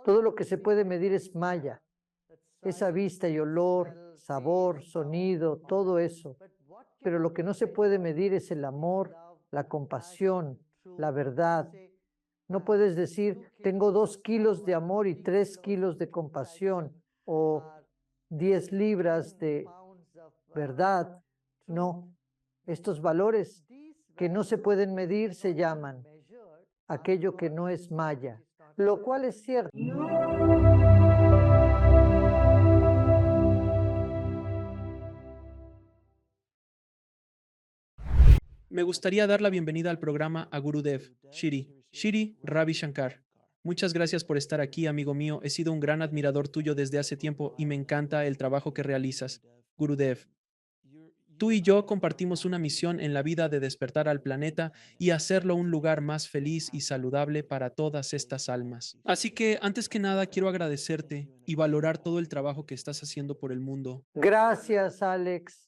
Todo lo que se puede medir es maya. Esa vista y olor, sabor, sonido, todo eso. Pero lo que no se puede medir es el amor, la compasión, la verdad. No puedes decir, tengo 2 kilos de amor y 3 kilos de compasión o 10 libras de verdad. No, estos valores que no se pueden medir se llaman aquello que no es maya, lo cual es cierto. Me gustaría dar la bienvenida al programa a Gurudev, Shri Ravi Shankar. Muchas gracias por estar aquí, amigo mío. He sido un gran admirador tuyo desde hace tiempo y me encanta el trabajo que realizas. Gurudev, tú y yo compartimos una misión en la vida de despertar al planeta y hacerlo un lugar más feliz y saludable para todas estas almas. Así que, antes que nada, quiero agradecerte y valorar todo el trabajo que estás haciendo por el mundo. Gracias, Alex.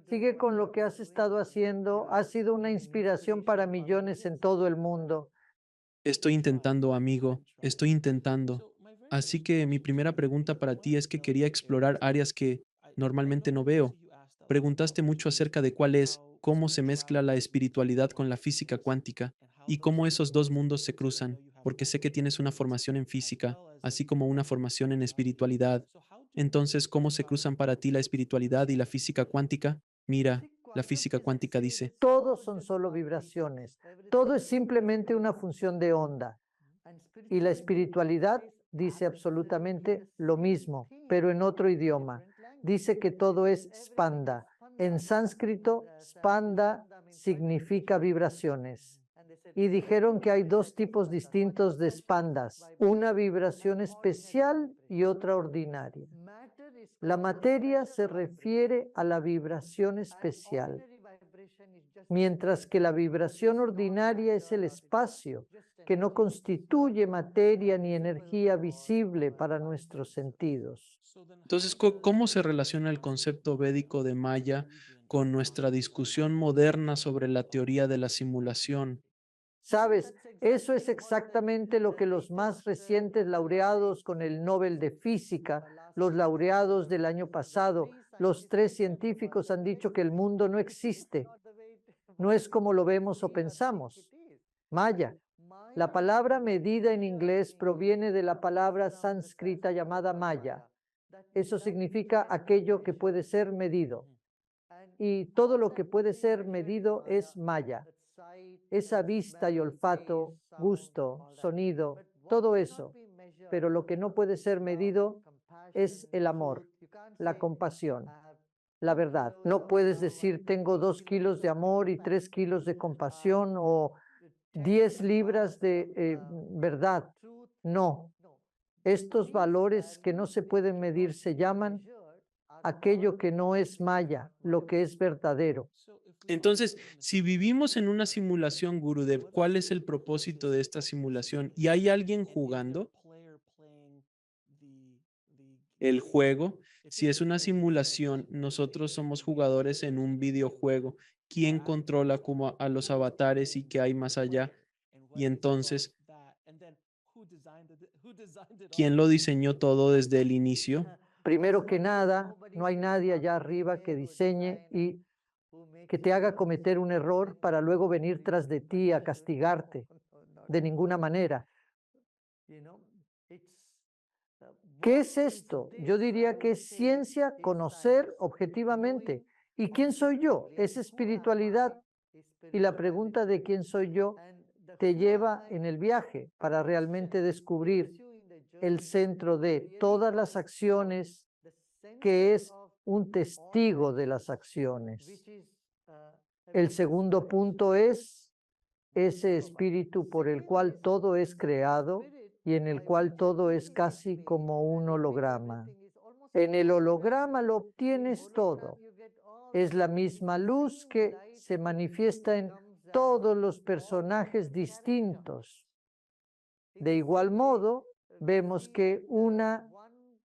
Sigue con lo que has estado haciendo. Has sido una inspiración para millones en todo el mundo. Estoy intentando, amigo, estoy intentando. Así que mi primera pregunta para ti es que quería explorar áreas que normalmente no veo. Preguntaste mucho acerca de cuál es, cómo se mezcla la espiritualidad con la física cuántica y cómo esos dos mundos se cruzan, porque sé que tienes una formación en física, así como una formación en espiritualidad. Entonces, ¿cómo se cruzan para ti la espiritualidad y la física cuántica? Mira, la física cuántica dice, Todos son solo vibraciones. Todo es simplemente una función de onda. Y la espiritualidad dice absolutamente lo mismo, pero en otro idioma. Dice que todo es spanda. En sánscrito, spanda significa vibraciones. Y dijeron que hay dos tipos distintos de spandas, una vibración especial y otra ordinaria. La materia se refiere a la vibración especial, mientras que la vibración ordinaria es el espacio, que no constituye materia ni energía visible para nuestros sentidos. entonces, ¿cómo se relaciona el concepto védico de Maya con nuestra discusión moderna sobre la teoría de la simulación? Sabes, eso es exactamente lo que los más recientes laureados con el Nobel de Física, los laureados del año pasado, los 3 científicos han dicho que el mundo no existe, no es como lo vemos o pensamos. Maya. La palabra medida en inglés proviene de la palabra sánscrita llamada maya. Eso significa aquello que puede ser medido. Y todo lo que puede ser medido es maya. Esa vista y olfato, gusto, sonido, todo eso. Pero lo que no puede ser medido es el amor, la compasión, la verdad. No puedes decir tengo 2 kilos de amor y 3 kilos de compasión o 10 libras de verdad. No. Estos valores que no se pueden medir se llaman aquello que no es maya, lo que es verdadero. Entonces, si vivimos en una simulación, Gurudev, ¿cuál es el propósito de esta simulación? ¿Y hay alguien jugando el juego? Si es una simulación, nosotros somos jugadores en un videojuego. ¿Quién controla como a los avatares y qué hay más allá? Y entonces, ¿quién lo diseñó todo desde el inicio? Primero que nada, no hay nadie allá arriba que diseñe y que te haga cometer un error para luego venir tras de ti a castigarte. De ninguna manera. ¿Qué es esto? Yo diría que es ciencia conocer objetivamente. ¿Y quién soy yo? Es espiritualidad. Y la pregunta de quién soy yo te lleva en el viaje para realmente descubrir el centro de todas las acciones, que es un testigo de las acciones. El segundo punto es ese espíritu por el cual todo es creado y en el cual todo es casi como un holograma. En el holograma lo obtienes todo. Es la misma luz que se manifiesta en todos los personajes distintos. De igual modo, vemos que una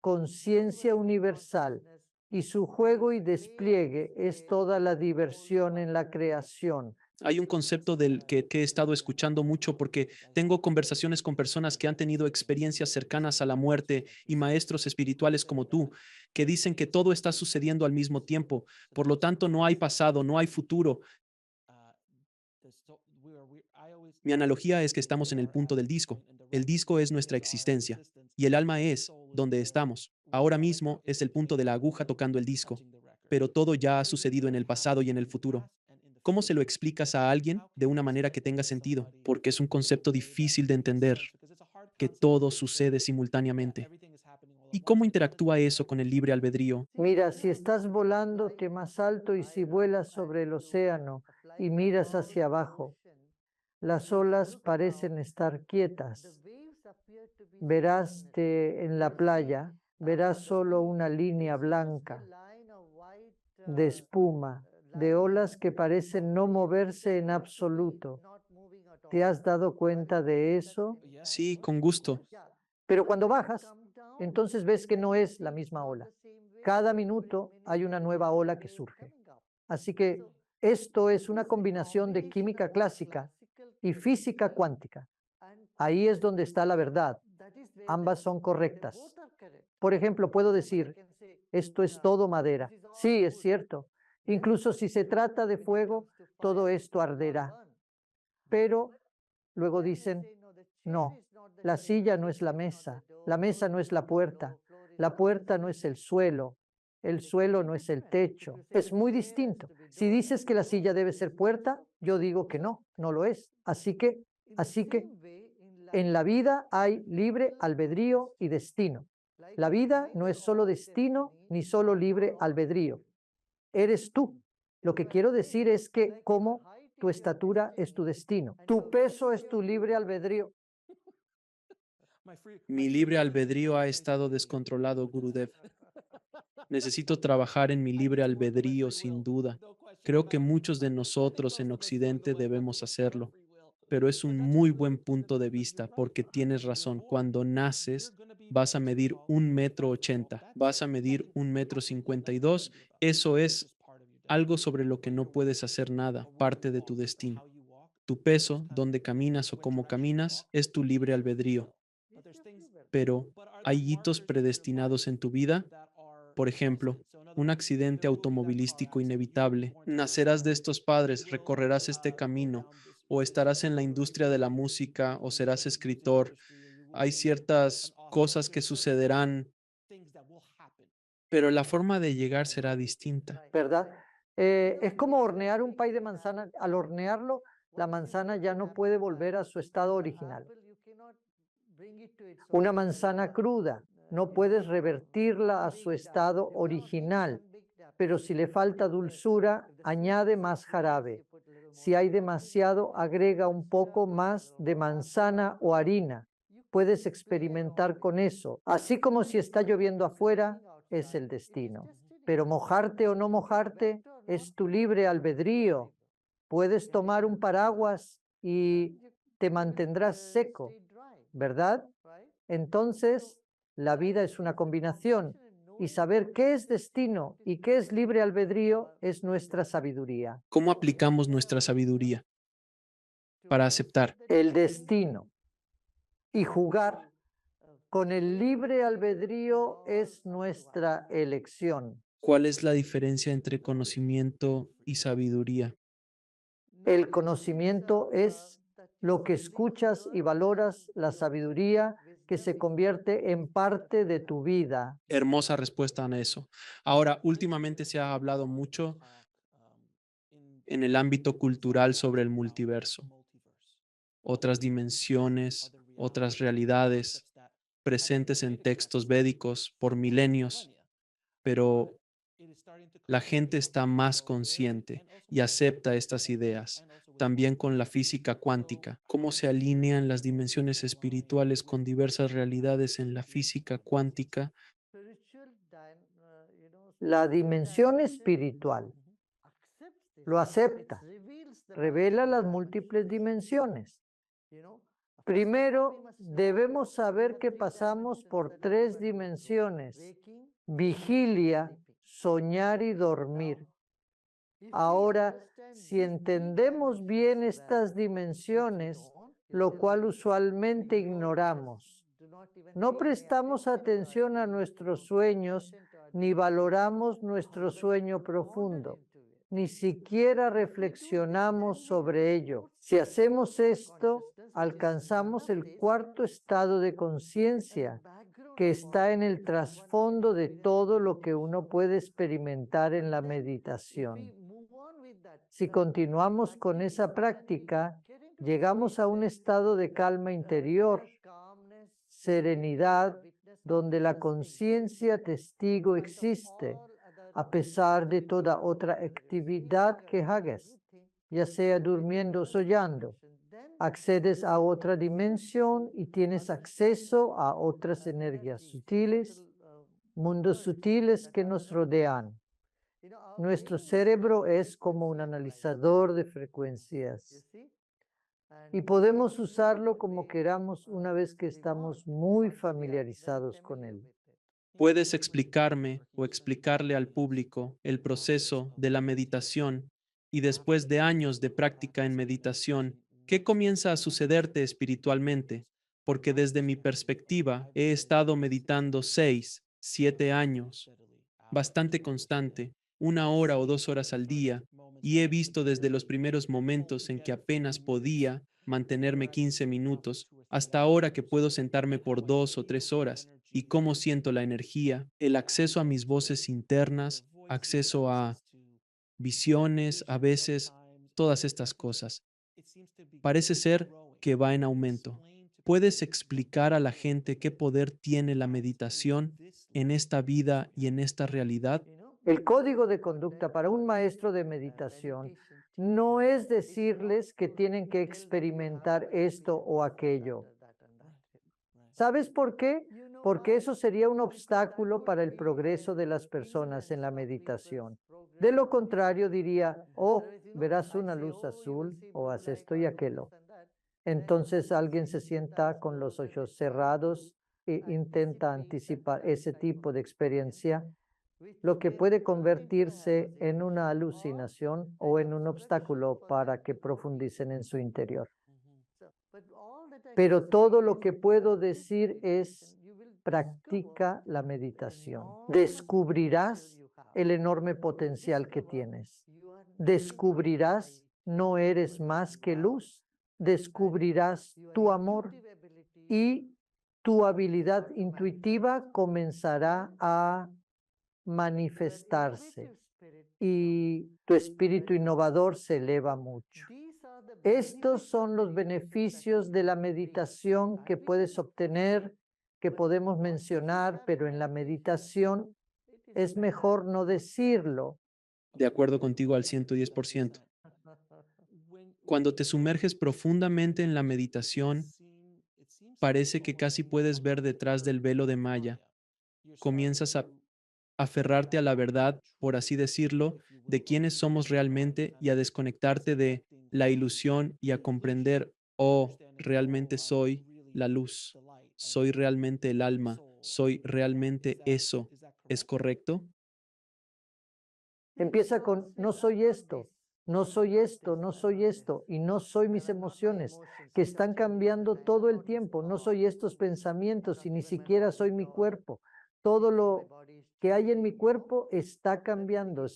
conciencia universal y su juego y despliegue es toda la diversión en la creación, Hay un concepto del que he estado escuchando mucho porque tengo conversaciones con personas que han tenido experiencias cercanas a la muerte y maestros espirituales como tú, que dicen que todo está sucediendo al mismo tiempo. Por lo tanto, no hay pasado, no hay futuro. Mi analogía es que estamos en el punto del disco. El disco es nuestra existencia y el alma es donde estamos. Ahora mismo es el punto de la aguja tocando el disco, pero todo ya ha sucedido en el pasado y en el futuro. ¿Cómo se lo explicas a alguien de una manera que tenga sentido? Porque es un concepto difícil de entender, que todo sucede simultáneamente. ¿Y cómo interactúa eso con el libre albedrío? Mira, si estás volando, te más alto y si vuelas sobre el océano y miras hacia abajo, las olas parecen estar quietas. En la playa, verás solo una línea blanca de espuma, de olas que parecen no moverse en absoluto. ¿Te has dado cuenta de eso? Sí, con gusto. Pero cuando bajas, entonces ves que no es la misma ola. Cada minuto hay una nueva ola que surge. Así que esto es una combinación de química clásica y física cuántica. Ahí es donde está la verdad. Ambas son correctas. Por ejemplo, puedo decir, esto es todo madera. Sí, es cierto. Incluso si se trata de fuego, todo esto arderá. Pero luego dicen, no, la silla no es la mesa no es la puerta no es el suelo no es el techo. Es muy distinto. Si dices que la silla debe ser puerta, yo digo que no, no lo es. Así que en la vida hay libre albedrío y destino. La vida no es solo destino ni solo libre albedrío. Eres tú. Lo que quiero decir es que como tu estatura es tu destino, tu peso es tu libre albedrío. Mi libre albedrío ha estado descontrolado, Gurudev. Necesito trabajar en mi libre albedrío, sin duda. Creo que muchos de nosotros en Occidente debemos hacerlo, pero es un muy buen punto de vista porque tienes razón. Cuando naces, vas a medir 1,80 m, vas a medir 1,52 m. Eso es algo sobre lo que no puedes hacer nada, parte de tu destino. Tu peso, dónde caminas o cómo caminas, es tu libre albedrío. Pero hay hitos predestinados en tu vida. Por ejemplo, un accidente automovilístico inevitable. Nacerás de estos padres, recorrerás este camino, o estarás en la industria de la música, o serás escritor. Hay ciertas cosas que sucederán, pero la forma de llegar será distinta. ¿Verdad? Es como hornear un pay de manzana. Al hornearlo, la manzana ya no puede volver a su estado original. Una manzana cruda, no puedes revertirla a su estado original, pero si le falta dulzura, añade más jarabe. Si hay demasiado, agrega un poco más de manzana o harina. Puedes experimentar con eso. Así como si está lloviendo afuera, es el destino. Pero mojarte o no mojarte es tu libre albedrío. Puedes tomar un paraguas y te mantendrás seco, ¿verdad? Entonces, la vida es una combinación y saber qué es destino y qué es libre albedrío es nuestra sabiduría. ¿Cómo aplicamos nuestra sabiduría para aceptar? El destino y jugar con el libre albedrío es nuestra elección. ¿Cuál es la diferencia entre conocimiento y sabiduría? El conocimiento es lo que escuchas y valoras, la sabiduría que se convierte en parte de tu vida. Hermosa respuesta a eso. Ahora, últimamente se ha hablado mucho en el ámbito cultural sobre el multiverso, otras dimensiones, otras realidades presentes en textos védicos por milenios, pero la gente está más consciente y acepta estas ideas. También con la física cuántica, cómo se alinean las dimensiones espirituales con diversas realidades en la física cuántica. La dimensión espiritual lo acepta, revela las múltiples dimensiones. Primero, debemos saber que pasamos por tres dimensiones: vigilia, soñar y dormir. Ahora, si entendemos bien estas dimensiones, lo cual usualmente ignoramos, no prestamos atención a nuestros sueños ni valoramos nuestro sueño profundo, ni siquiera reflexionamos sobre ello. Si hacemos esto, alcanzamos el cuarto estado de conciencia, que está en el trasfondo de todo lo que uno puede experimentar en la meditación. Si continuamos con esa práctica, llegamos a un estado de calma interior, serenidad, donde la conciencia testigo existe, a pesar de toda otra actividad que hagas, ya sea durmiendo o soñando. Accedes a otra dimensión y tienes acceso a otras energías sutiles, mundos sutiles que nos rodean. Nuestro cerebro es como un analizador de frecuencias y podemos usarlo como queramos una vez que estamos muy familiarizados con él. ¿Puedes explicarme o explicarle al público el proceso de la meditación y después de años de práctica en meditación, qué comienza a sucederte espiritualmente? Porque desde mi perspectiva he estado meditando 6, 7 años, bastante constante, 1 hora o 2 horas al día, y he visto desde los primeros momentos en que apenas podía mantenerme 15 minutos, hasta ahora que puedo sentarme por 2 o 3 horas, y cómo siento la energía, el acceso a mis voces internas, acceso a visiones, a veces, todas estas cosas. Parece ser que va en aumento. ¿Puedes explicar a la gente qué poder tiene la meditación en esta vida y en esta realidad? El código de conducta para un maestro de meditación no es decirles que tienen que experimentar esto o aquello. ¿Sabes por qué? Porque eso sería un obstáculo para el progreso de las personas en la meditación. De lo contrario, diría, oh, verás una luz azul o haz esto y aquello. Entonces alguien se sienta con los ojos cerrados e intenta anticipar ese tipo de experiencia, lo que puede convertirse en una alucinación o en un obstáculo para que profundicen en su interior. Pero todo lo que puedo decir es, practica la meditación. Descubrirás el enorme potencial que tienes. Descubrirás, no eres más que luz. Descubrirás tu amor y tu habilidad intuitiva comenzará a manifestarse y tu espíritu innovador se eleva mucho. Estos son los beneficios de la meditación que puedes obtener, que podemos mencionar, pero en la meditación es mejor no decirlo. De acuerdo contigo al 110%. Cuando te sumerges profundamente en la meditación, parece que casi puedes ver detrás del velo de malla. Comienzas a aferrarte a la verdad, por así decirlo, de quiénes somos realmente y a desconectarte de la ilusión y a comprender, oh, realmente soy la luz, soy realmente el alma, soy realmente eso. ¿Es correcto? Empieza con, no soy esto, no soy esto, no soy esto, y no soy mis emociones, que están cambiando todo el tiempo. No soy estos pensamientos y ni siquiera soy mi cuerpo. Todo lo que hay en mi cuerpo está cambiando,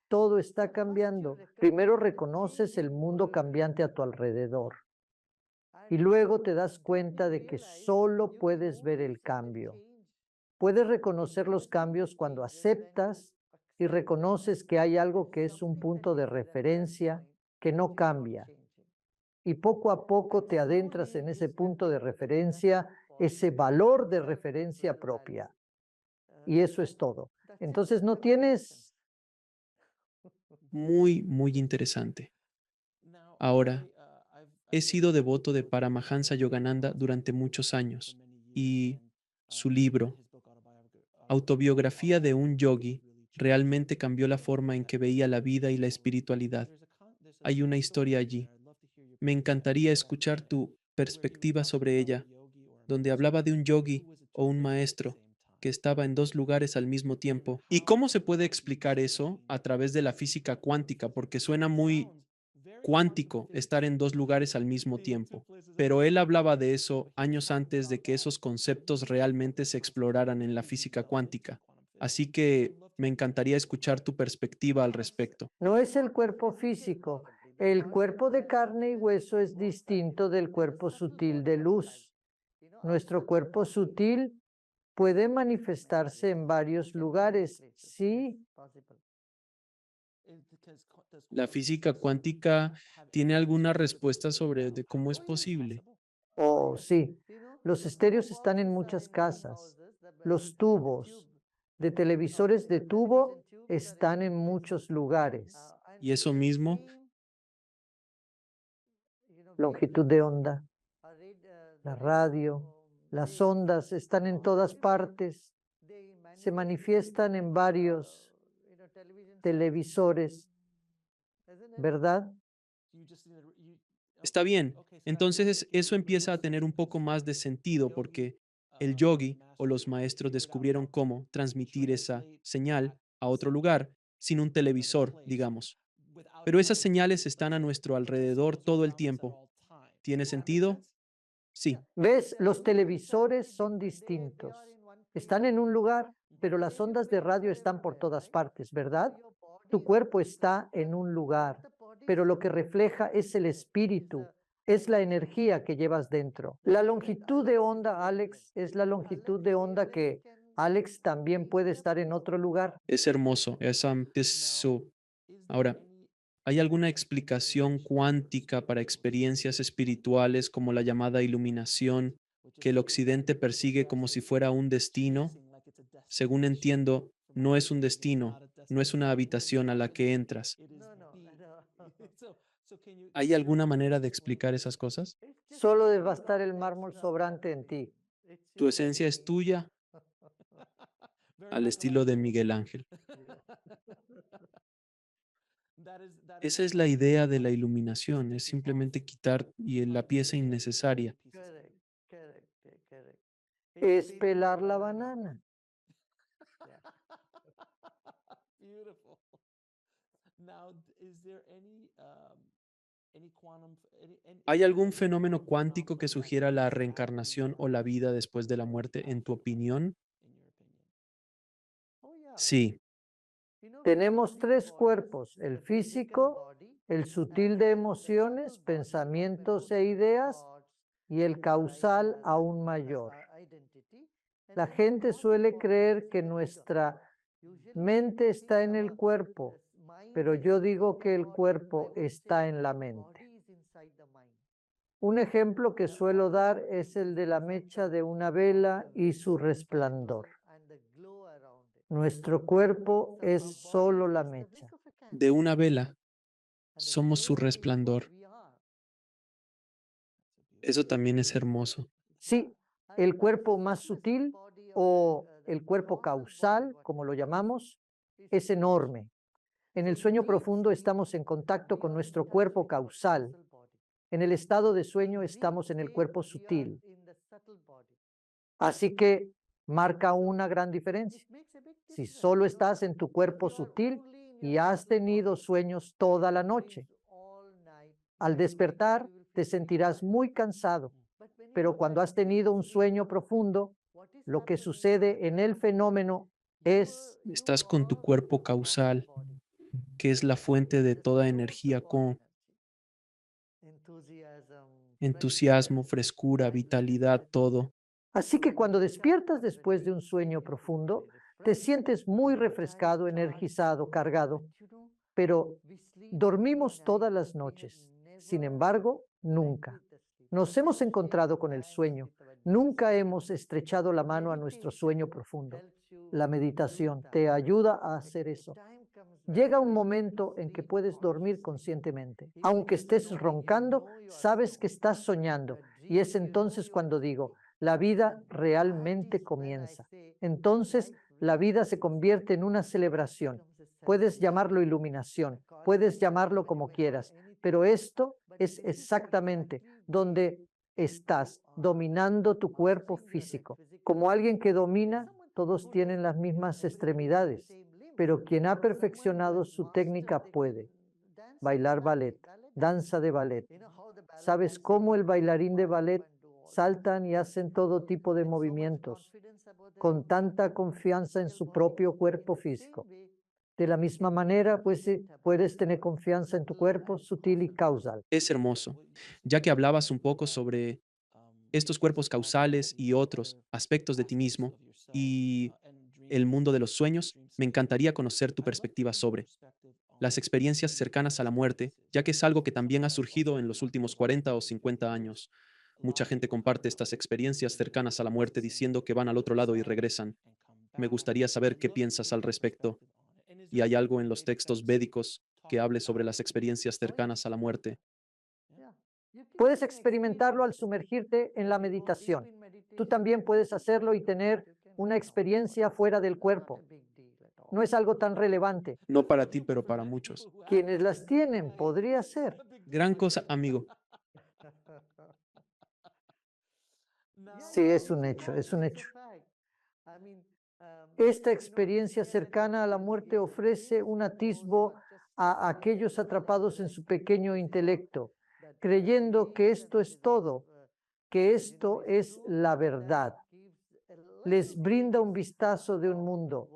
todo está cambiando. Primero reconoces el mundo cambiante a tu alrededor y luego te das cuenta de que solo puedes ver el cambio. Puedes reconocer los cambios cuando aceptas y reconoces que hay algo que es un punto de referencia que no cambia. Y poco a poco te adentras en ese punto de referencia, ese valor de referencia propia. Y eso es todo. Entonces no tienes... Muy, muy interesante. Ahora, he sido devoto de Paramahansa Yogananda durante muchos años y su libro, Autobiografía de un Yogi, realmente cambió la forma en que veía la vida y la espiritualidad. Hay una historia allí. Me encantaría escuchar tu perspectiva sobre ella, donde hablaba de un yogi o un maestro que estaba en dos lugares al mismo tiempo. ¿Y cómo se puede explicar eso a través de la física cuántica? Porque suena muy cuántico estar en dos lugares al mismo tiempo. Pero él hablaba de eso años antes de que esos conceptos realmente se exploraran en la física cuántica. Así que me encantaría escuchar tu perspectiva al respecto. No es el cuerpo físico. El cuerpo de carne y hueso es distinto del cuerpo sutil de luz. Nuestro cuerpo sutil puede manifestarse en varios lugares, sí. ¿La física cuántica tiene alguna respuesta sobre de cómo es posible? Oh, sí. Los estéreos están en muchas casas. Los tubos de televisores de tubo están en muchos lugares. Y eso mismo, Longitud de onda, la radio, las ondas están en todas partes. Se manifiestan en varios televisores, ¿verdad? está bien. Entonces eso empieza a tener un poco más de sentido porque el yogi o los maestros descubrieron cómo transmitir esa señal a otro lugar sin un televisor, digamos. Pero esas señales están a nuestro alrededor todo el tiempo. ¿Tiene sentido? Sí. ¿Ves? Los televisores son distintos. Están en un lugar, pero las ondas de radio están por todas partes, ¿verdad? Tu cuerpo está en un lugar, pero lo que refleja es el espíritu, es la energía que llevas dentro. La longitud de onda, Alex, es la longitud de onda que Alex también puede estar en otro lugar. Es hermoso. Eso. Ahora, ¿hay alguna explicación cuántica para experiencias espirituales como la llamada iluminación que el occidente persigue como si fuera un destino? Según entiendo, no es un destino, no es una habitación a la que entras. ¿Hay alguna manera de explicar esas cosas? Solo debe estar el mármol sobrante en ti. Tu esencia es tuya al estilo de Miguel Ángel. Esa es la idea de la iluminación, es simplemente quitar la pieza innecesaria. Correct, correct, correct. Es pelar la banana. ¿Hay algún fenómeno cuántico que sugiera la reencarnación o la vida después de la muerte, en tu opinión? Sí, Tenemos tres cuerpos, el físico, el sutil de emociones, pensamientos e ideas y el causal aún mayor. La gente suele creer que nuestra mente está en el cuerpo, pero yo digo que el cuerpo está en la mente. Un ejemplo que suelo dar es el de la mecha de una vela y su resplandor. Nuestro cuerpo es solo la mecha. de una vela, somos su resplandor. Eso también es hermoso. Sí, el cuerpo más sutil o el cuerpo causal, como lo llamamos, es enorme. En el sueño profundo estamos en contacto con nuestro cuerpo causal. En el estado de sueño estamos en el cuerpo sutil. Así que marca una gran diferencia. Si solo estás en tu cuerpo sutil y has tenido sueños toda la noche, al despertar te sentirás muy cansado, pero cuando has tenido un sueño profundo, lo que sucede en el fenómeno es Estás con tu cuerpo causal, que es la fuente de toda energía con entusiasmo, frescura, vitalidad, todo. así que cuando despiertas después de un sueño profundo, te sientes muy refrescado, energizado, cargado, pero dormimos todas las noches. Sin embargo, nunca. Nos hemos encontrado con el sueño. Nunca hemos estrechado la mano a nuestro sueño profundo. La meditación te ayuda a hacer eso. Llega un momento en que puedes dormir conscientemente. Aunque estés roncando, sabes que estás soñando. Y es entonces cuando digo, la vida realmente comienza. Entonces, la vida se convierte en una celebración. Puedes llamarlo iluminación, puedes llamarlo como quieras, pero esto es exactamente donde estás dominando tu cuerpo físico. Como alguien que domina todos tienen las mismas extremidades, pero quien ha perfeccionado su técnica puede bailar ballet, danza de ballet. ¿Sabes cómo el bailarín de ballet saltan y hacen todo tipo de movimientos con tanta confianza en su propio cuerpo físico? De la misma manera, pues puedes tener confianza en tu cuerpo sutil y causal. Es hermoso. Ya que hablabas un poco sobre estos cuerpos causales y otros aspectos de ti mismo y el mundo de los sueños, me encantaría conocer tu perspectiva sobre las experiencias cercanas a la muerte, ya que es algo que también ha surgido en los últimos 40 o 50 años. Mucha gente comparte estas experiencias cercanas a la muerte diciendo que van al otro lado y regresan. Me gustaría saber qué piensas al respecto. ¿Y hay algo en los textos védicos que hable sobre las experiencias cercanas a la muerte? Puedes experimentarlo al sumergirte en la meditación. Tú también puedes hacerlo y tener una experiencia fuera del cuerpo. No es algo tan relevante. No para ti, pero para muchos. Quienes las tienen, podría ser. Gran cosa, amigo. Sí, es un hecho, es un hecho. Esta experiencia cercana a la muerte ofrece un atisbo a aquellos atrapados en su pequeño intelecto, creyendo que esto es todo, que esto es la verdad. Les brinda un vistazo de un mundo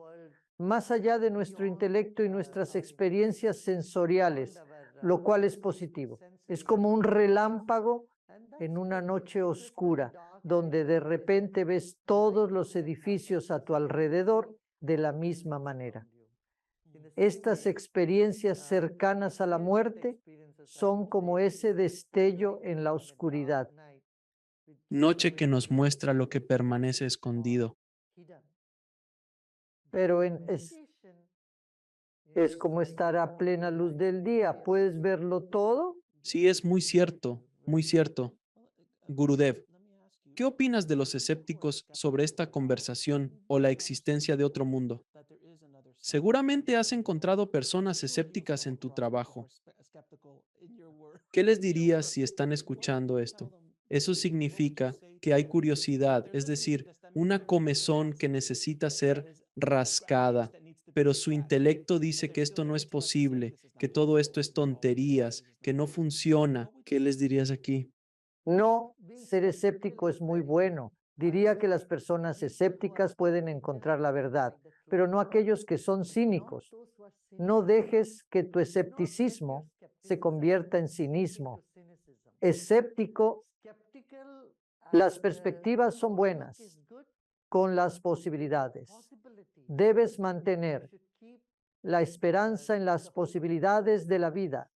más allá de nuestro intelecto y nuestras experiencias sensoriales, lo cual es positivo. Es como un relámpago en una noche oscura, donde de repente ves todos los edificios a tu alrededor de la misma manera. Estas experiencias cercanas a la muerte son como ese destello en la oscuridad. Noche que nos muestra lo que permanece escondido. Pero es como estar a plena luz del día. ¿Puedes verlo todo? Sí, es muy cierto, muy cierto. Gurudev, ¿qué opinas de los escépticos sobre esta conversación o la existencia de otro mundo? Seguramente has encontrado personas escépticas en tu trabajo. ¿Qué les dirías si están escuchando esto? Eso significa que hay curiosidad, es decir, una comezón que necesita ser rascada, pero su intelecto dice que esto no es posible, que todo esto es tonterías, que no funciona. ¿Qué les dirías aquí? No, ser escéptico es muy bueno. Diría que las personas escépticas pueden encontrar la verdad, pero no aquellos que son cínicos. No dejes que tu escepticismo se convierta en cinismo. Escéptico, las perspectivas son buenas con las posibilidades. Debes mantener la esperanza en las posibilidades de la vida.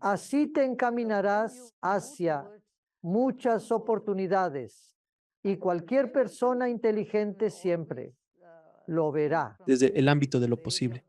Así te encaminarás hacia muchas oportunidades y cualquier persona inteligente siempre lo verá. Desde el ámbito de lo posible.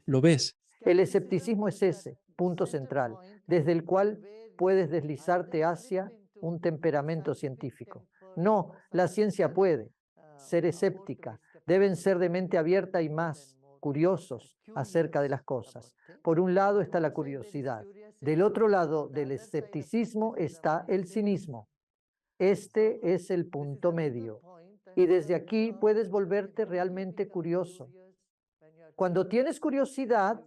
¿Lo ves? El escepticismo es ese punto central, desde el cual puedes deslizarte hacia un temperamento científico. No, la ciencia puede ser escéptica, deben ser de mente abierta y más curiosos acerca de las cosas. Por un lado está la curiosidad, del otro lado del escepticismo está el cinismo. Este es el punto medio. Y desde aquí puedes volverte realmente curioso. Cuando tienes curiosidad,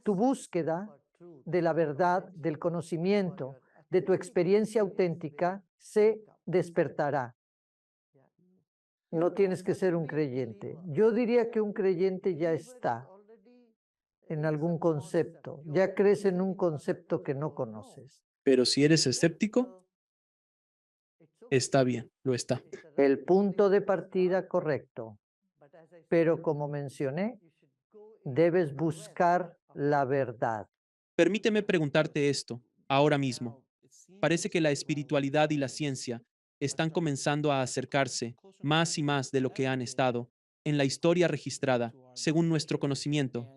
tu búsqueda de la verdad, del conocimiento, de tu experiencia auténtica, se despertará. No tienes que ser un creyente. Yo diría que un creyente ya está en algún concepto, ya crees en un concepto que no conoces. Pero si eres escéptico, está bien, lo está. El punto de partida correcto. Pero como mencioné, debes buscar la verdad. Permíteme preguntarte esto, ahora mismo. Parece que la espiritualidad y la ciencia están comenzando a acercarse más y más de lo que han estado en la historia registrada, según nuestro conocimiento.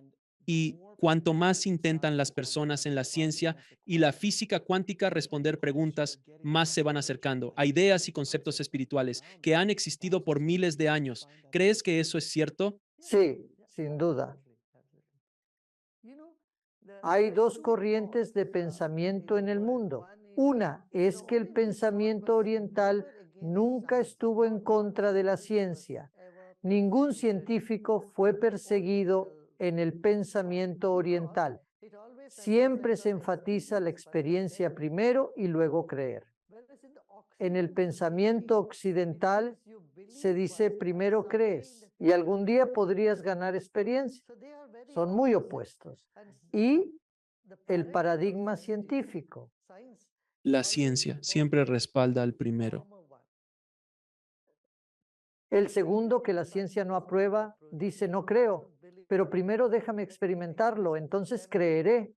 Y cuanto más intentan las personas en la ciencia y la física cuántica responder preguntas, más se van acercando a ideas y conceptos espirituales que han existido por miles de años. ¿Crees que eso es cierto? Sí, sin duda. Hay dos corrientes de pensamiento en el mundo. Una es que el pensamiento oriental nunca estuvo en contra de la ciencia. Ningún científico fue perseguido en el pensamiento oriental. Siempre se enfatiza la experiencia primero y luego creer. En el pensamiento occidental se dice primero crees y algún día podrías ganar experiencia. Son muy opuestos. Y el paradigma científico. La ciencia siempre respalda al primero. El segundo, que la ciencia no aprueba, dice no creo, pero primero déjame experimentarlo, entonces creeré.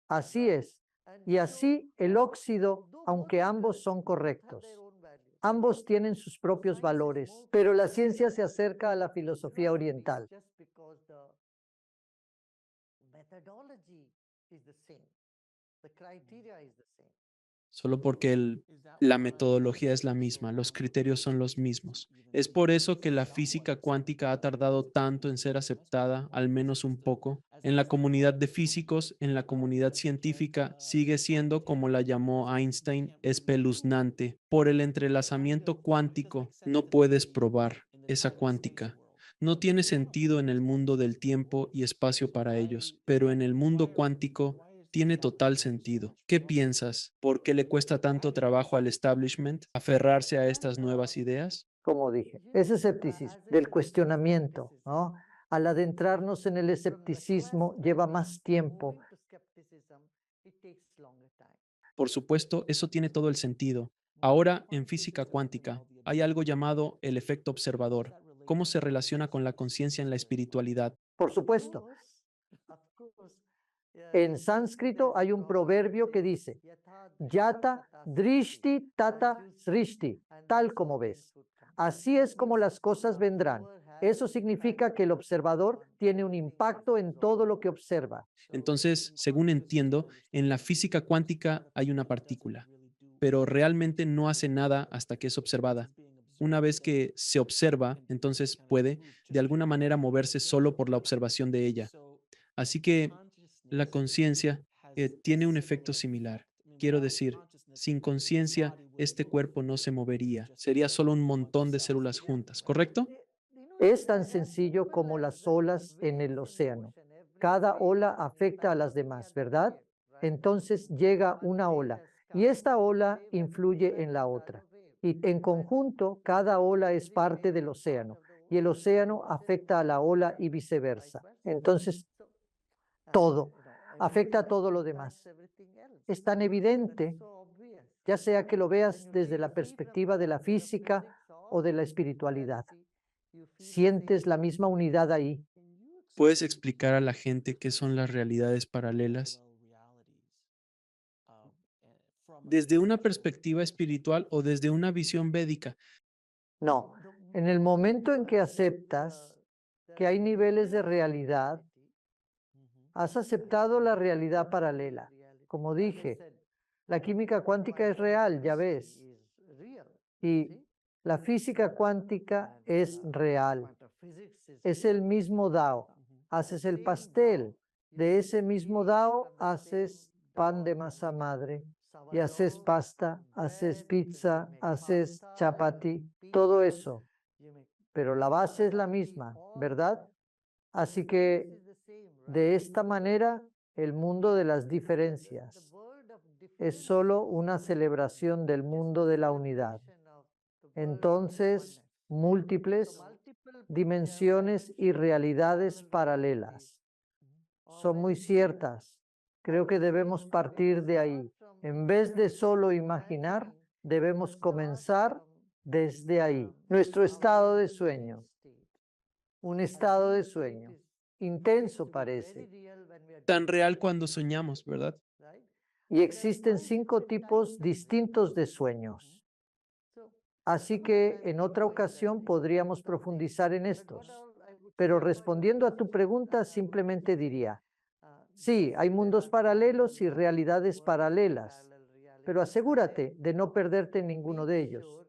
Así es. Y así el óxido, aunque ambos son correctos. Ambos tienen sus propios valores, pero la ciencia se acerca a la filosofía oriental. Solo porque la metodología es la misma, los criterios son los mismos. Es por eso que la física cuántica ha tardado tanto en ser aceptada, al menos un poco. En la comunidad de físicos, en la comunidad científica, sigue siendo, como la llamó Einstein, espeluznante. Por el entrelazamiento cuántico, no puedes probar esa cuántica. No tiene sentido en el mundo del tiempo y espacio para ellos, pero en el mundo cuántico tiene total sentido. ¿Qué piensas? ¿Por qué le cuesta tanto trabajo al establishment aferrarse a estas nuevas ideas? Como dije, ese escepticismo del cuestionamiento, ¿no? Al adentrarnos en el escepticismo lleva más tiempo. Por supuesto, eso tiene todo el sentido. Ahora, en física cuántica, hay algo llamado el efecto observador. ¿Cómo se relaciona con la conciencia en la espiritualidad? Por supuesto, en sánscrito hay un proverbio que dice, Yata drishti tata srishti, tal como ves. Así es como las cosas vendrán. Eso significa que el observador tiene un impacto en todo lo que observa. Entonces, según entiendo, en la física cuántica hay una partícula, pero realmente no hace nada hasta que es observada. Una vez que se observa, entonces puede, de alguna manera, moverse solo por la observación de ella. Así que la conciencia tiene un efecto similar. Quiero decir, sin conciencia, este cuerpo no se movería. Sería solo un montón de células juntas, ¿correcto? Es tan sencillo como las olas en el océano. Cada ola afecta a las demás, ¿verdad? Entonces llega una ola y esta ola influye en la otra. Y en conjunto, cada ola es parte del océano y el océano afecta a la ola y viceversa. Entonces, todo afecta a todo lo demás. Es tan evidente, ya sea que lo veas desde la perspectiva de la física o de la espiritualidad. Sientes la misma unidad ahí. ¿Puedes explicar a la gente qué son las realidades paralelas? Desde una perspectiva espiritual o desde una visión védica. No, en el momento en que aceptas que hay niveles de realidad, has aceptado la realidad paralela. Como dije, la química cuántica es real, ya ves, y la física cuántica es real. Es el mismo Dao. Haces el pastel, de ese mismo Dao haces pan de masa madre y haces pasta, haces pizza, haces chapati, todo eso. Pero la base es la misma, ¿verdad? Así que de esta manera el mundo de las diferencias es solo una celebración del mundo de la unidad. Entonces, múltiples dimensiones y realidades paralelas son muy ciertas. Creo que debemos partir de ahí. En vez de solo imaginar, debemos comenzar desde ahí. Nuestro estado de sueño. Un estado de sueño. Intenso parece. Tan real cuando soñamos, ¿verdad? Y existen 5 tipos distintos de sueños. Así que en otra ocasión podríamos profundizar en estos. Pero respondiendo a tu pregunta, simplemente diría, sí, hay mundos paralelos y realidades paralelas, pero asegúrate de no perderte en ninguno de ellos.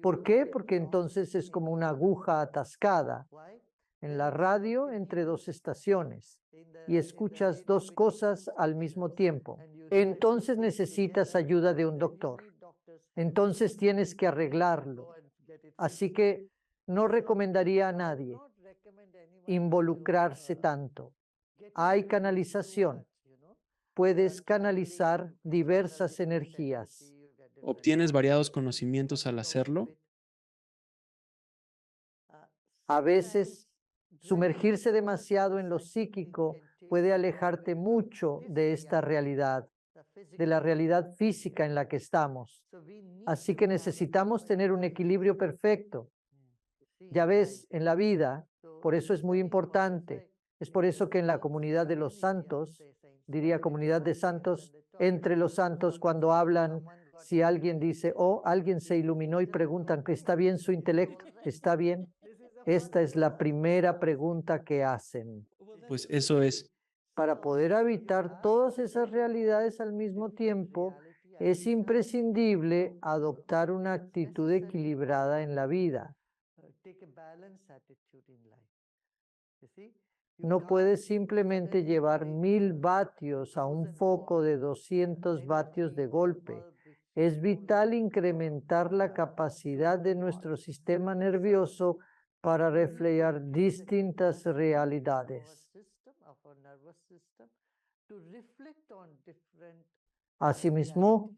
¿Por qué? Porque entonces es como una aguja atascada en la radio entre 2 estaciones y escuchas 2 cosas al mismo tiempo. Entonces necesitas ayuda de un doctor. entonces tienes que arreglarlo. Así que no recomendaría a nadie involucrarse tanto. Hay canalización. Puedes canalizar diversas energías. ¿Obtienes variados conocimientos al hacerlo? A veces, sumergirse demasiado en lo psíquico puede alejarte mucho de esta realidad, de la realidad física en la que estamos. Así que necesitamos tener un equilibrio perfecto. Ya ves, en la vida, por eso es muy importante. Es por eso que en la comunidad de los santos, diría comunidad de santos, entre los santos, cuando hablan, si alguien dice, oh, alguien se iluminó y preguntan, ¿está bien su intelecto? ¿Está bien? Esta es la primera pregunta que hacen. Pues eso es. Para poder habitar todas esas realidades al mismo tiempo, es imprescindible adoptar una actitud equilibrada en la vida. No puedes simplemente llevar 1000 vatios a un foco de 200 vatios de golpe. Es vital incrementar la capacidad de nuestro sistema nervioso para reflejar distintas realidades. Asimismo,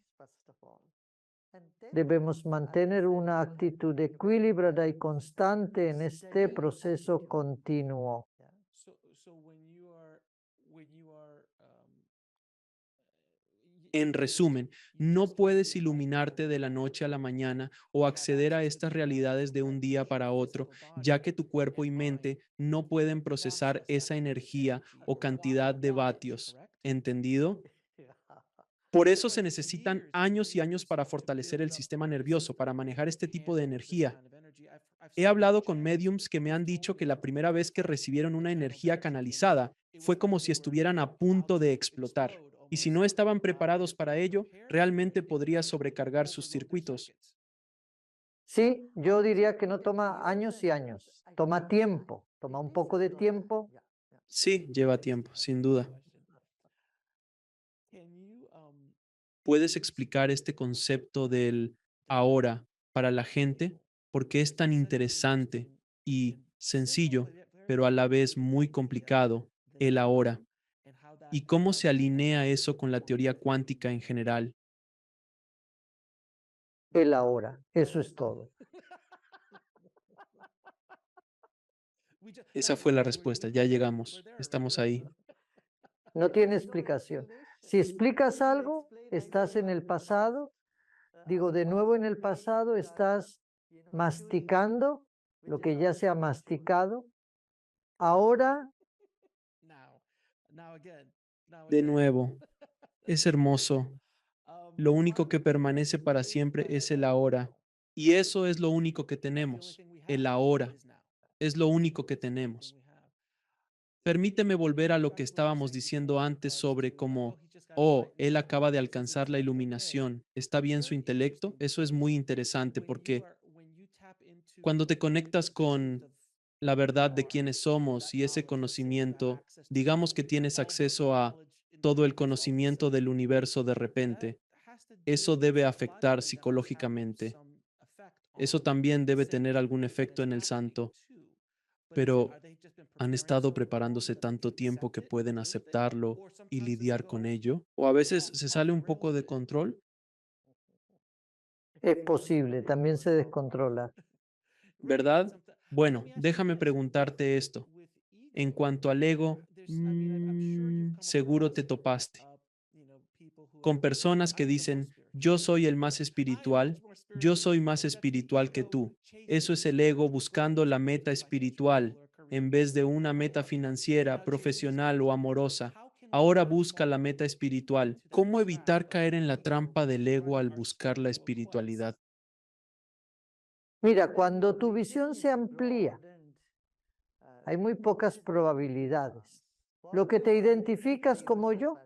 debemos mantener una actitud equilibrada y constante en este proceso continuo. En resumen, no puedes iluminarte de la noche a la mañana o acceder a estas realidades de un día para otro, ya que tu cuerpo y mente no pueden procesar esa energía o cantidad de vatios. ¿Entendido? Por eso se necesitan años y años para fortalecer el sistema nervioso, para manejar este tipo de energía. He hablado con mediums que me han dicho que la primera vez que recibieron una energía canalizada fue como si estuvieran a punto de explotar. Y si no estaban preparados para ello, realmente podría sobrecargar sus circuitos. Sí, yo diría que no toma años y años, toma tiempo, toma un poco de tiempo. Sí, lleva tiempo, sin duda. ¿Puedes explicar este concepto del ahora para la gente? ¿Por qué es tan interesante y sencillo, pero a la vez muy complicado, el ahora? ¿Y cómo se alinea eso con la teoría cuántica en general? El ahora, eso es todo. Esa fue la respuesta, ya llegamos, estamos ahí. No tiene explicación. Si explicas algo, estás en el pasado, digo de nuevo en el pasado, estás masticando lo que ya se ha masticado. Ahora, De nuevo, es hermoso. Lo único que permanece para siempre es el ahora. Y eso es lo único que tenemos, el ahora. Es lo único que tenemos. Permíteme volver a lo que estábamos diciendo antes sobre cómo, oh, él acaba de alcanzar la iluminación. ¿Está bien su intelecto? Eso es muy interesante porque cuando te conectas con la verdad de quiénes somos y ese conocimiento, digamos que tienes acceso a todo el conocimiento del universo de repente, eso debe afectar psicológicamente. Eso también debe tener algún efecto en el santo, pero han estado preparándose tanto tiempo que pueden aceptarlo y lidiar con ello. O a veces se sale un poco de control, es posible, también se descontrola. ¿verdad? Bueno, déjame preguntarte esto. En cuanto al ego, seguro te topaste con personas que dicen, yo soy el más espiritual, yo soy más espiritual que tú. Eso es el ego buscando la meta espiritual en vez de una meta financiera, profesional o amorosa. Ahora busca la meta espiritual. ¿Cómo evitar caer en la trampa del ego al buscar la espiritualidad? Mira, cuando tu visión se amplía, hay muy pocas probabilidades. Lo que te identificas como yo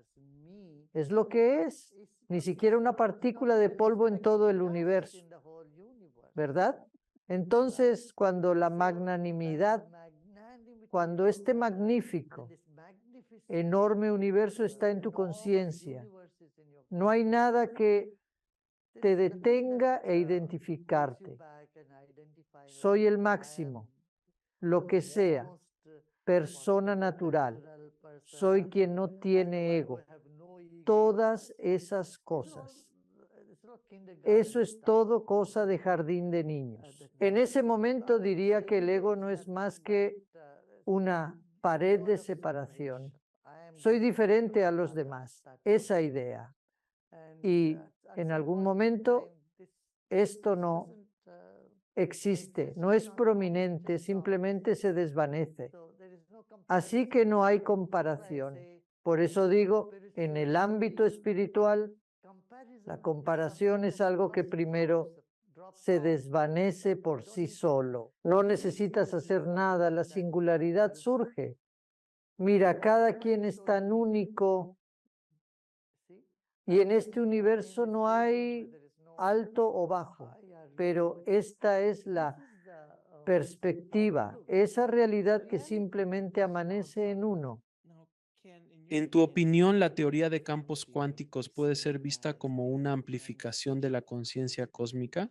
es lo que es, ni siquiera una partícula de polvo en todo el universo, ¿verdad? Entonces, cuando la magnanimidad, cuando este magnífico, enorme universo está en tu conciencia, no hay nada que te detenga e identificarte. Soy el máximo, lo que sea, persona natural. Soy quien no tiene ego. Todas esas cosas. Eso es todo cosa de jardín de niños. En ese momento diría que el ego no es más que una pared de separación. Soy diferente a los demás. Esa idea. Y en algún momento esto no existe, no es prominente, simplemente se desvanece. Así que no hay comparación. Por eso digo, en el ámbito espiritual, la comparación es algo que primero se desvanece por sí solo. No necesitas hacer nada, la singularidad surge. Mira, cada quien es tan único y en este universo no hay alto o bajo, pero esta es la perspectiva, esa realidad que simplemente amanece en uno. En tu opinión, la teoría de campos cuánticos puede ser vista como una amplificación de la conciencia cósmica.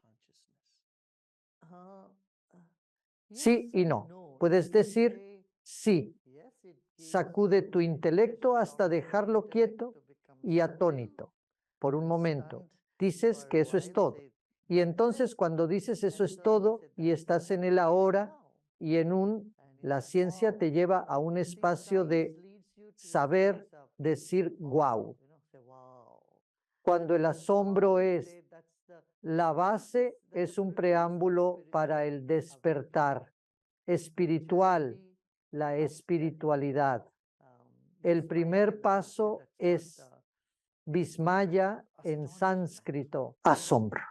Sí y no. Puedes decir sí. Sacude tu intelecto hasta dejarlo quieto y atónito por un momento. Dices que eso es todo. Y entonces cuando dices eso es todo y estás en el ahora y la ciencia te lleva a un espacio de saber decir wow. Cuando el asombro es la base, es un preámbulo para el despertar espiritual, la espiritualidad. El primer paso es Vismaya en sánscrito, asombro.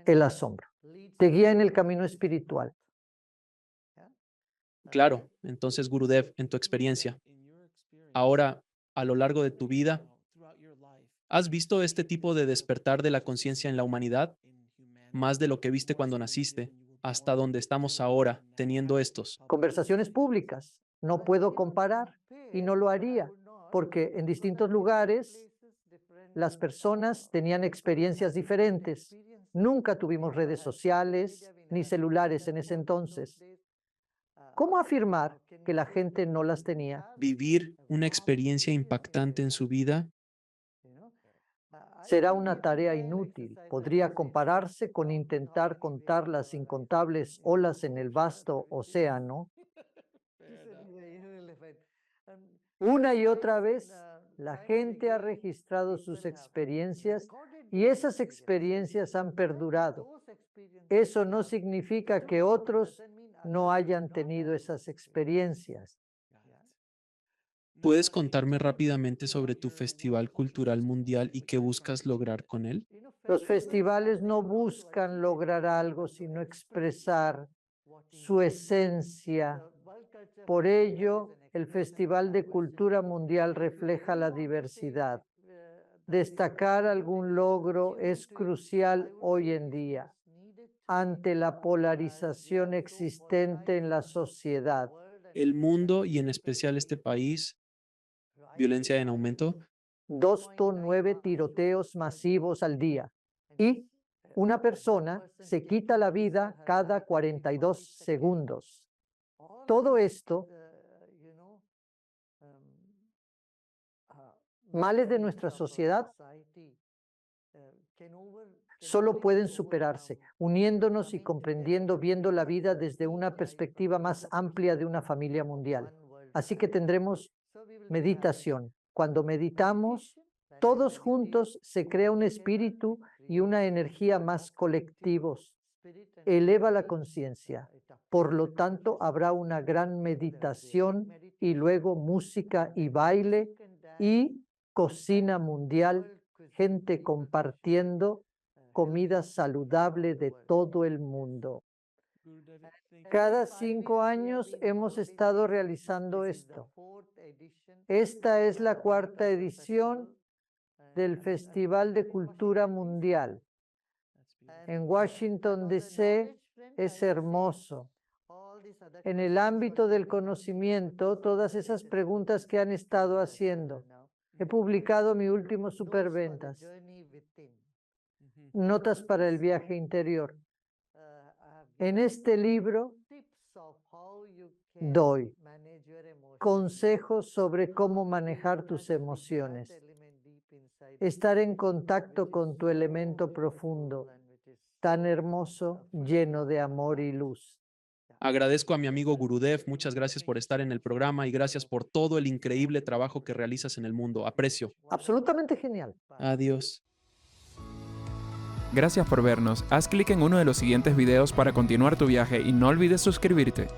El asombro. Te guía en el camino espiritual. Claro, entonces, Gurudev, en tu experiencia, ahora, a lo largo de tu vida, ¿has visto este tipo de despertar de la conciencia en la humanidad? Más de lo que viste cuando naciste, hasta donde estamos ahora, teniendo estos. Conversaciones públicas. No puedo comparar y no lo haría, porque en distintos lugares las personas tenían experiencias diferentes. Nunca tuvimos redes sociales ni celulares en ese entonces. ¿Cómo afirmar que la gente no las tenía? Vivir una experiencia impactante en su vida. Será una tarea inútil. Podría compararse con intentar contar las incontables olas en el vasto océano. Una y otra vez, la gente ha registrado sus experiencias y esas experiencias han perdurado. Eso no significa que otros no hayan tenido esas experiencias. ¿Puedes contarme rápidamente sobre tu Festival Cultural Mundial y qué buscas lograr con él? Los festivales no buscan lograr algo, sino expresar su esencia. Por ello, el Festival de Cultura Mundial refleja la diversidad. Destacar algún logro es crucial hoy en día ante la polarización existente en la sociedad. El mundo y en especial este país, violencia en aumento. 2,9 tiroteos masivos al día y una persona se quita la vida cada 42 segundos. Todo esto, males de nuestra sociedad, solo pueden superarse uniéndonos y comprendiendo, viendo la vida desde una perspectiva más amplia de una familia mundial. Así que tendremos meditación. Cuando meditamos, todos juntos se crea un espíritu y una energía más colectivos. Eleva la conciencia. Por lo tanto, habrá una gran meditación y luego música y baile y cocina mundial, gente compartiendo comida saludable de todo el mundo. Cada 5 años hemos estado realizando esto. Esta es la 4ª edición del Festival de Cultura Mundial. En Washington, D.C. es hermoso. En el ámbito del conocimiento, todas esas preguntas que han estado haciendo. He publicado mi último superventas. Notas para el viaje interior. En este libro doy consejos sobre cómo manejar tus emociones, estar en contacto con tu elemento profundo, tan hermoso, lleno de amor y luz. Agradezco a mi amigo Gurudev, muchas gracias por estar en el programa y gracias por todo el increíble trabajo que realizas en el mundo. Aprecio. Absolutamente genial. Adiós. Gracias por vernos. Haz clic en uno de los siguientes videos para continuar tu viaje y no olvides suscribirte.